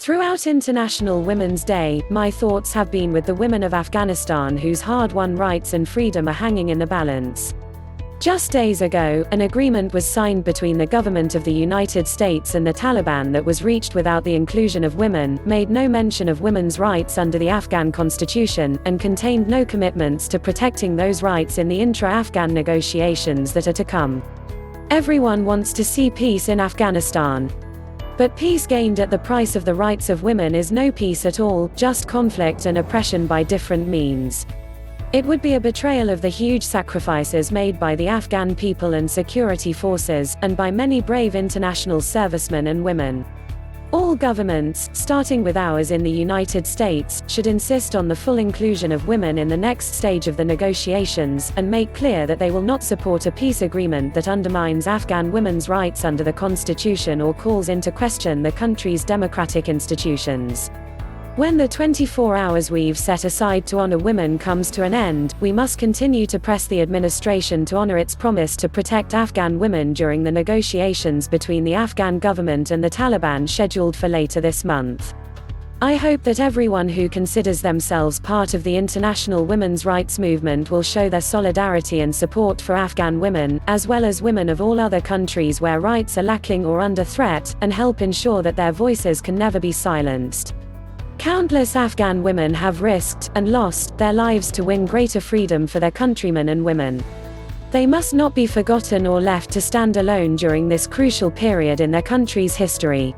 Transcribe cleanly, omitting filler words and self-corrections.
Throughout International Women's Day, my thoughts have been with the women of Afghanistan whose hard-won rights and freedom are hanging in the balance. Just days ago, an agreement was signed between the government of the United States and the Taliban that was reached without the inclusion of women, made no mention of women's rights under the Afghan constitution, and contained no commitments to protecting those rights in the intra-Afghan negotiations that are to come. Everyone wants to see peace in Afghanistan. But peace gained at the price of the rights of women is no peace at all, just conflict and oppression by different means. It would be a betrayal of the huge sacrifices made by the Afghan people and security forces, and by many brave international servicemen and women. All governments, starting with ours in the United States, should insist on the full inclusion of women in the next stage of the negotiations, and make clear that they will not support a peace agreement that undermines Afghan women's rights under the constitution or calls into question the country's democratic institutions. When the 24 hours we've set aside to honor women comes to an end, we must continue to press the administration to honor its promise to protect Afghan women during the negotiations between the Afghan government and the Taliban scheduled for later this month. I hope that everyone who considers themselves part of the international women's rights movement will show their solidarity and support for Afghan women, as well as women of all other countries where rights are lacking or under threat, and help ensure that their voices can never be silenced. Countless Afghan women have risked, and lost, their lives to win greater freedom for their countrymen and women. They must not be forgotten or left to stand alone during this crucial period in their country's history.